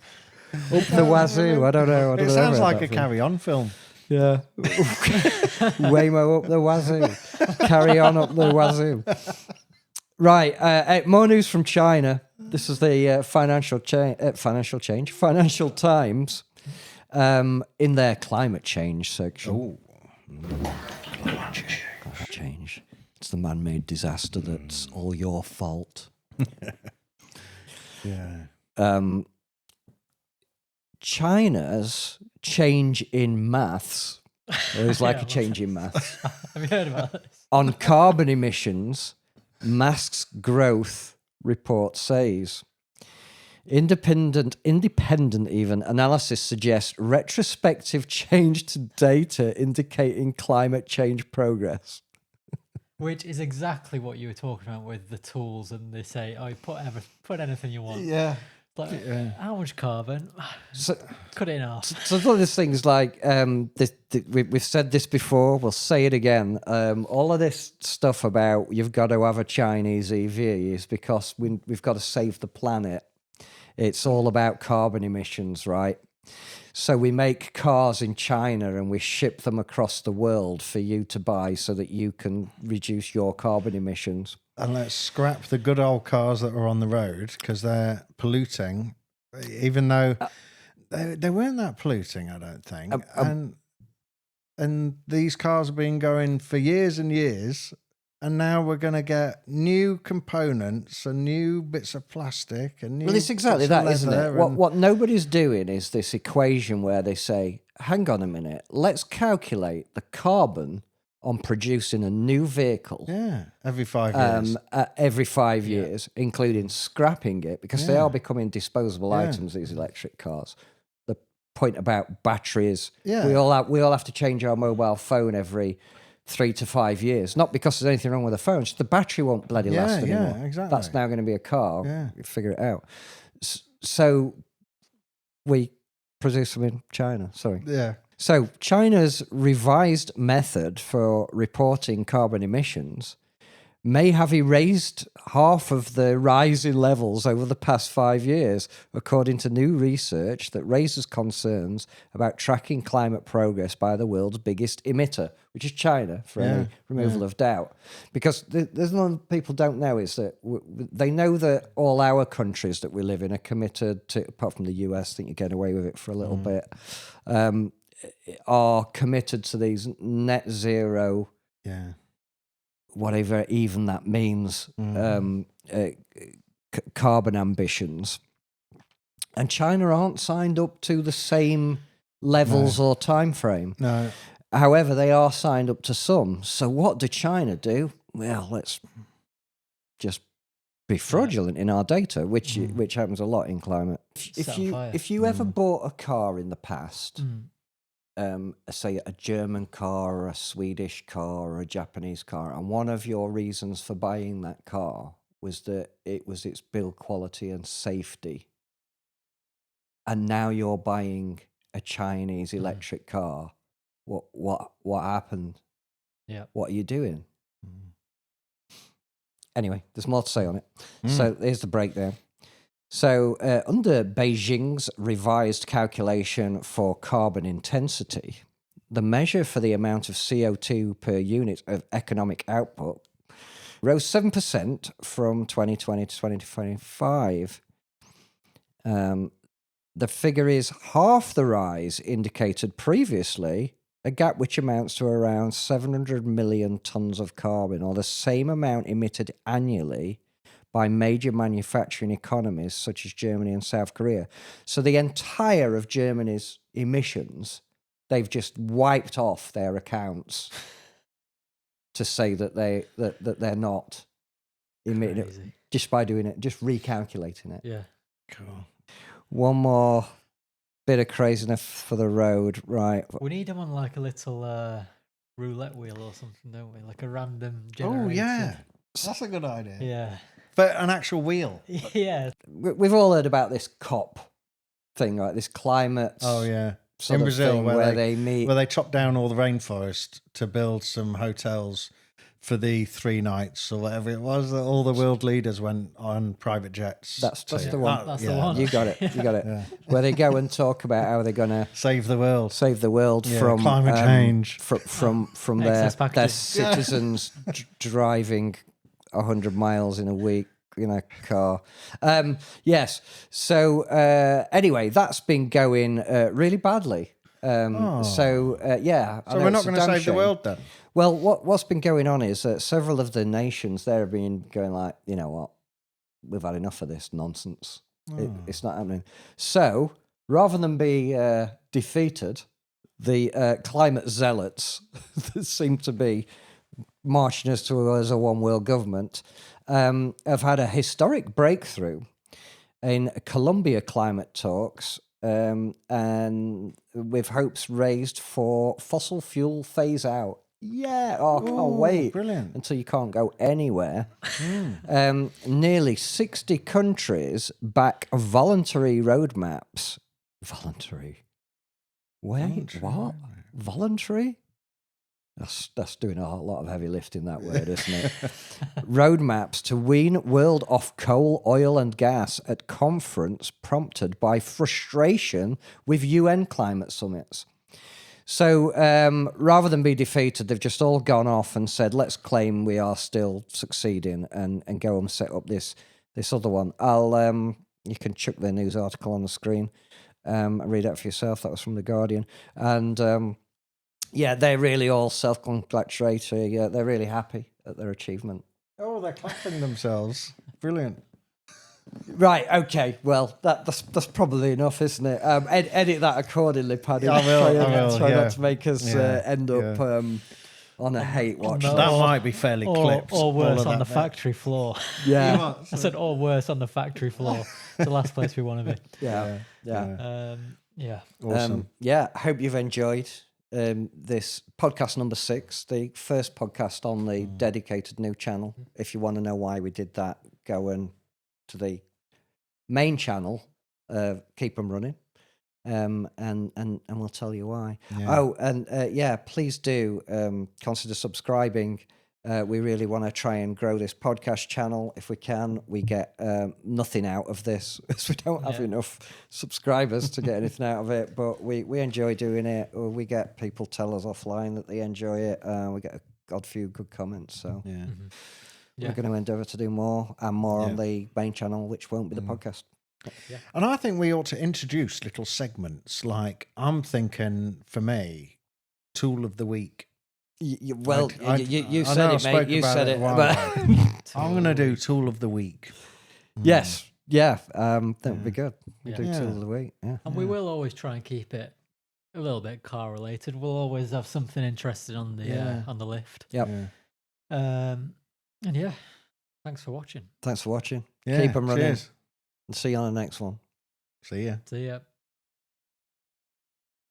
Up the wazoo. I don't know. It sounds like a carry-on film. Yeah. Waymo up the wazoo. Carry on up the wazoo. Right. More news from China. This is the Financial Times in their climate change section. Climate change. It's the man-made disaster that's all your fault. China's change in maths, or it's like a change in maths. Have you heard about this? On carbon emissions, masks growth, report says. Independent even analysis suggests retrospective change to data indicating climate change progress. Which is exactly what you were talking about with the tools, and they say, "Oh, put anything you want." Yeah. Like, how much carbon? So, cut it in half. So all these things like we've said this before, we'll say it again. All of this stuff about you've got to have a Chinese EV is because we've got to save the planet. It's all about carbon emissions, right? So we make cars in China and we ship them across the world for you to buy so that you can reduce your carbon emissions. And let's scrap the good old cars that are on the road because they're polluting, even though they weren't that polluting, I don't think. And these cars have been going for years and years, and now we're going to get new components and new bits of plastic and new. Well, it's exactly that, isn't it? What nobody's doing is this equation where they say, hang on a minute, let's calculate the carbon on producing a new vehicle. Yeah, every 5 years. Every 5 years, including scrapping it, because they are becoming disposable items, these electric cars. The point about batteries, we all have to change our mobile phone every 3 to 5 years. Not because there's anything wrong with the phone, just the battery won't bloody last anymore. Yeah, exactly. That's now going to be a car. Yeah. You figure it out. So we produce them in China, sorry. Yeah. So China's revised method for reporting carbon emissions may have erased half of the rise in levels over the past 5 years, according to new research that raises concerns about tracking climate progress by the world's biggest emitter, which is China, for any removal of doubt. Because there's one people don't know is that they know that all our countries that we live in are committed to, apart from the US, I think you get away with it for a little bit, are committed to these net zero, whatever even that means, carbon ambitions. And China aren't signed up to the same levels or time frame. No. However, they are signed up to some. So what do China do? Well, let's just be fraudulent in our data, which happens a lot in climate. If you ever bought a car in the past, say a German car or a Swedish car or a Japanese car, and one of your reasons for buying that car was that it was its build quality and safety, and now you're buying a Chinese electric car, what happened? Yeah, what are you doing? Anyway, there's more to say on it. So here's the breakdown. So under Beijing's revised calculation for carbon intensity, the measure for the amount of CO2 per unit of economic output rose 7% from 2020 to 2025. The figure is half the rise indicated previously, a gap which amounts to around 700 million tons of carbon, or the same amount emitted annually by major manufacturing economies such as Germany and South Korea. So the entire of Germany's emissions, they've just wiped off their accounts to say that they're not emitting it just by doing it, just recalculating it. Yeah. Cool. One more bit of craziness for the road, right? We need them on like a little roulette wheel or something, don't we? Like a random generator. Oh, yeah. That's a good idea. Yeah. But an actual wheel. Yeah. We've all heard about this COP thing, right? This climate. Oh, yeah. Sort in of Brazil, thing where they meet. Where they chop down all the rainforest to build some hotels for the 3 nights or whatever it was that all the world leaders went on private jets. That's the one. That's the one. You got it. You got it. Yeah. Where they go and talk about how they're going to save the world from climate change, from their citizens driving 100 miles in a week in a car. Yes. So anyway, that's been going really badly. So we're not going to save the world then? Well, what's been going on is that several of the nations there have been going like, you know what, we've had enough of this nonsense. It's not happening. So rather than be defeated, the climate zealots that seem to be marching us towards a one world government have had a historic breakthrough in Colombia climate talks, and with hopes raised for fossil fuel phase out. Yeah, can't wait. Brilliant. Until you can't go anywhere. Nearly 60 countries back voluntary roadmaps. Voluntary? Wait, what? Voluntary? That's doing a lot of heavy lifting, that word, isn't it? Roadmaps to wean world off coal, oil and gas at conference prompted by frustration with UN climate summits. So rather than be defeated, they've just all gone off and said, let's claim we are still succeeding and go and set up this other one. You can chuck the news article on the screen and read it for yourself. That was from The Guardian. And yeah, they're really all self-congratulatory. Yeah, they're really happy at their achievement. Oh, they're clapping themselves. Brilliant. Right, okay. Well, that's probably enough, isn't it? Edit that accordingly, Paddy. I will, Try yeah. not to make us end up on a hate watch. No. That might be fairly clipped. Or worse, all of on the that bit. factory floor. Yeah, I said, or worse, on the factory floor. It's the last place we want to be. yeah. Yeah. Awesome. Yeah, I hope you've enjoyed this podcast number 6, the first podcast on the dedicated new channel. If you want to know why we did that, go and to the main channel, Keep 'em Running, and we'll tell you why. Yeah. Oh, and please do consider subscribing. We really want to try and grow this podcast channel if we can. We get nothing out of this because we don't have enough subscribers to get anything out of it, but we enjoy doing it. We get people tell us offline that they enjoy it. We get a god few good comments, so we're going to endeavour to do more and more on the main channel, which won't be the podcast. Yeah. And I think we ought to introduce little segments. Like, I'm thinking, for me, Tool of the Week. You I said know I it, spoke mate. You about said it it. a while But ago. I'm going to do Tool of the Week. yes, that would be good. We'll do Yeah. Tool of the Week. Yeah. And we will always try and keep it a little bit car related. We'll always have something interesting on the lift. Yep. Yeah. And yeah, thanks for watching. Thanks for watching. Yeah, Keep 'em running. cheers. And see you on the next one. See ya. See ya.